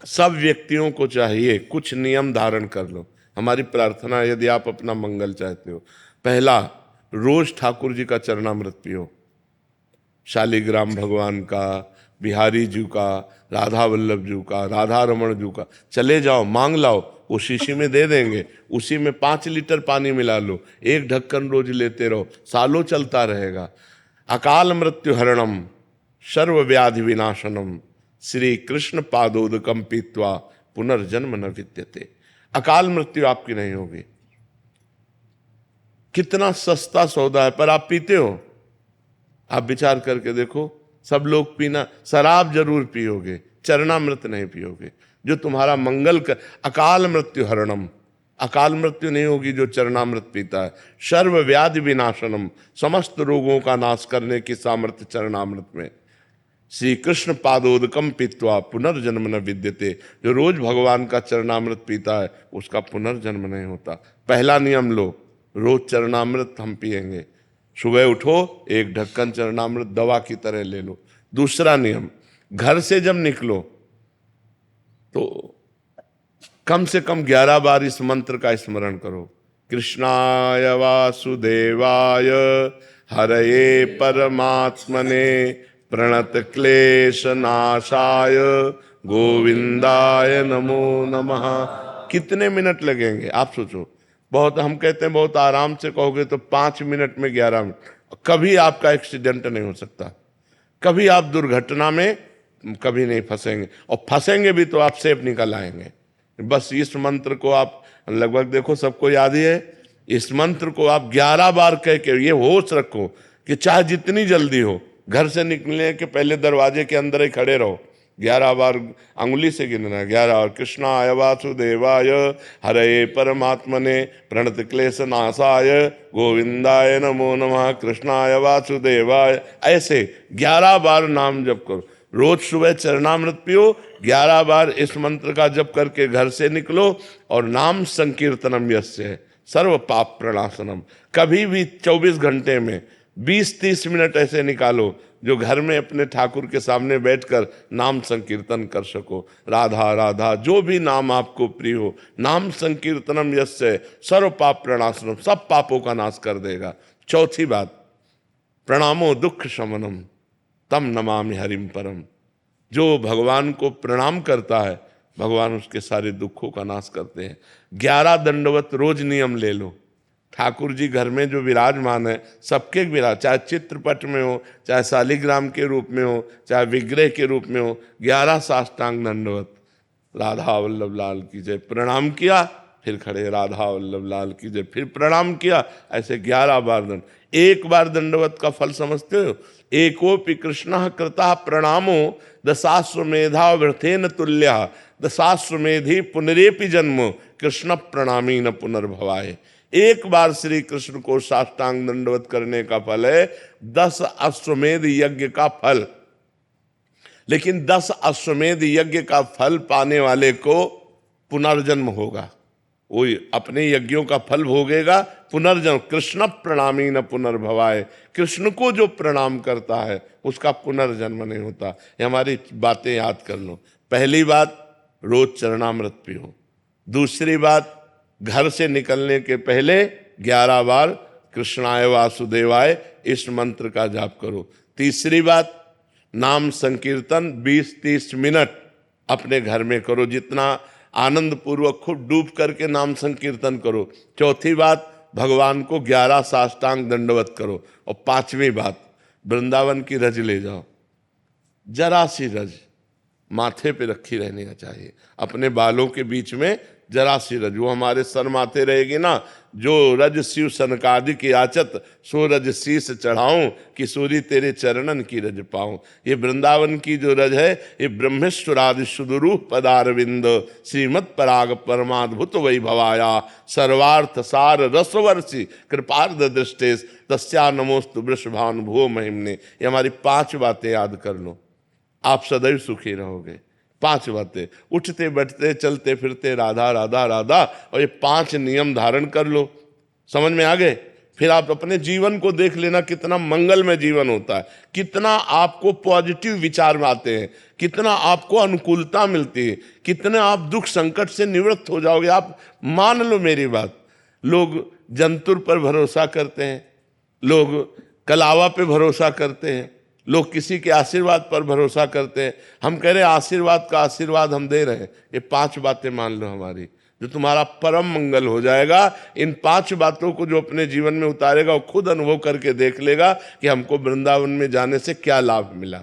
सब व्यक्तियों को चाहिए कुछ नियम धारण कर लो। हमारी प्रार्थना है, यदि आप अपना मंगल चाहते हो, पहला, रोज ठाकुर जी का चरणामृत पियो, शालिग्राम भगवान का, बिहारी जी का, राधा वल्लभ जी का, राधा रमण जी का, चले जाओ मांग लाओ, वो शीशी में दे देंगे, उसी में 5 लीटर पानी मिला लो, एक ढक्कन रोज लेते रहो, सालों चलता रहेगा। अकाल मृत्यु हरणम सर्व व्याधि विनाशनम श्री कृष्ण पादोदकम पीत्वा पुनर्जन्म न विद्यते। अकाल मृत्यु आपकी नहीं होगी। कितना सस्ता सौदा है, पर आप पीते हो? आप विचार करके देखो, सब लोग पीना, शराब जरूर पियोगे, चरणामृत नहीं पियोगे जो तुम्हारा मंगल कर। अकाल मृत्यु हरणम, अकाल मृत्यु नहीं होगी जो चरणामृत पीता है। सर्व व्याधि विनाशनम, समस्त रोगों का नाश करने की सामर्थ्य चरणामृत में। श्री कृष्ण पादोदकम पीत्वा पुनर्जन्म न विद्यते, जो रोज भगवान का चरणामृत पीता है उसका पुनर्जन्म नहीं होता। पहला नियम लो, रोज चरणामृत हम पिएंगे, सुबह उठो एक ढक्कन चरणामृत दवा की तरह ले लो। दूसरा नियम, घर से जब निकलो तो कम से कम 11 बार इस मंत्र का स्मरण करो। कृष्णाय वासुदेवाय हरये परमात्मने प्रणत क्लेश नाशाय गोविंदाय नमो नमः। कितने मिनट लगेंगे आप सोचो। बहुत, हम कहते हैं बहुत आराम से कहोगे तो 5 मिनट में 11 मिनट। कभी आपका एक्सीडेंट नहीं हो सकता, कभी आप दुर्घटना में कभी नहीं फंसेंगे, और फंसेंगे भी तो आप सेफ निकल आएंगे। बस इस मंत्र को आप लगभग देखो सबको याद ही है। इस मंत्र को आप 11 बार कह के ये होश रखो कि चाहे जितनी जल्दी हो, घर से निकलने के पहले दरवाजे के अंदर ही खड़े रहो। 11 बार अंगुली से गिनना, 11 बार। कृष्णाय वासुदेवाय हरये परमात्मने प्रणत क्लेश नाशाय गोविंदाय नमो नमः। कृष्णाय वासुदेवाय, ऐसे 11 बार नाम जप करो। रोज सुबह चरणामृत पियो, 11 बार इस मंत्र का जप करके घर से निकलो, और नाम संकीर्तनम यस्य सर्व पाप प्रणाशनम। कभी भी 24 घंटे में 20-30 मिनट ऐसे निकालो जो घर में अपने ठाकुर के सामने बैठकर नाम संकीर्तन कर सको। राधा राधा, जो भी नाम आपको प्रिय हो, नाम संकीर्तनम यस्य सर्व पाप प्रणाशनम, सब पापों का नाश कर देगा। चौथी बात, प्रणामो दुख शमनम तम नमामि हरिम परम। जो भगवान को प्रणाम करता है भगवान उसके सारे दुखों का नाश करते हैं। 11 दंडवत रोज नियम ले लो। ठाकुर जी घर में जो विराजमान है, सबके विराज, चाहे चित्रपट में हो, चाहे शालिग्राम के रूप में हो, चाहे विग्रह के रूप में हो, 11 साष्टांग दंडवत। राधा वल्लभ लाल की जय, प्रणाम किया, फिर खड़े, राधा वल्लभ लाल की जय, फिर प्रणाम किया, ऐसे 11 बार दंड। एक बार दंडवत का फल समझते हो? एकोपि कृष्ण कृता प्रणामो दशाश्वमेधा वृथेन तुल्य दशाश्वमेधि पुनरेपि जन्म कृष्ण प्रणामी न पुनर्भवाय। एक बार श्री कृष्ण को साष्टांग दंडवत करने का फल है 10 अश्वमेध यज्ञ का फल। लेकिन 10 अश्वमेध यज्ञ का फल पाने वाले को पुनर्जन्म होगा, वो अपने यज्ञों का फल भोगेगा, पुनर्जन्म। कृष्ण प्रणामी न पुनर्भवाय, कृष्ण को जो प्रणाम करता है उसका पुनर्जन्म नहीं होता। ये हमारी बातें याद कर लो। पहली बात, रोज चरणामृत पियो। दूसरी बात, घर से निकलने के पहले 11 बार कृष्णाय वासुदेवाय इस मंत्र का जाप करो। तीसरी बात, नाम संकीर्तन 20-30 मिनट अपने घर में करो, जितना आनंद पूर्वक खूब डूब करके नाम संकीर्तन करो। चौथी बात, भगवान को 11 साष्टांग दंडवत करो। और पांचवी बात, वृंदावन की रज ले जाओ, जरा सी रज माथे पे रखी रहनी चाहिए, अपने बालों के बीच में जरा सी रज, वो हमारे सर माथे रहेगी ना। जो रज शिव सनकादि की आचत, सो रज शीस चढ़ाऊं, किशोरी तेरे चरणन की रज पाऊं। ये वृंदावन की जो रज है, ये ब्रह्मेश्वरादि सुदुरूह पदारविंद श्रीमद पराग परमाद्भुत वैभवाया सर्वार्थ सार रसवर्षि कृपार्ध दृष्टेश तस्या नमोस्तु वृषभानुभुवो महिमने। ये हमारी 5 बातें याद कर लो, आप सदैव सुखी रहोगे। 5 बातें, उठते बैठते चलते फिरते राधा राधा राधा, और ये 5 नियम धारण कर लो। समझ में आ गए? फिर आप अपने जीवन को देख लेना, कितना मंगलमय जीवन होता है, कितना आपको पॉजिटिव विचार में आते हैं, कितना आपको अनुकूलता मिलती है, कितने आप दुख संकट से निवृत्त हो जाओगे। आप मान लो मेरी बात, लोग जंतुर पर भरोसा करते हैं, लोग कलावा पे भरोसा करते हैं, लोग किसी के आशीर्वाद पर भरोसा करते हैं। हम कह रहे हैं आशीर्वाद का आशीर्वाद हम दे रहे हैं, ये 5 बातें मान लो हमारी, जो तुम्हारा परम मंगल हो जाएगा। इन 5 बातों को जो अपने जीवन में उतारेगा वो खुद अनुभव करके देख लेगा कि हमको वृंदावन में जाने से क्या लाभ मिला।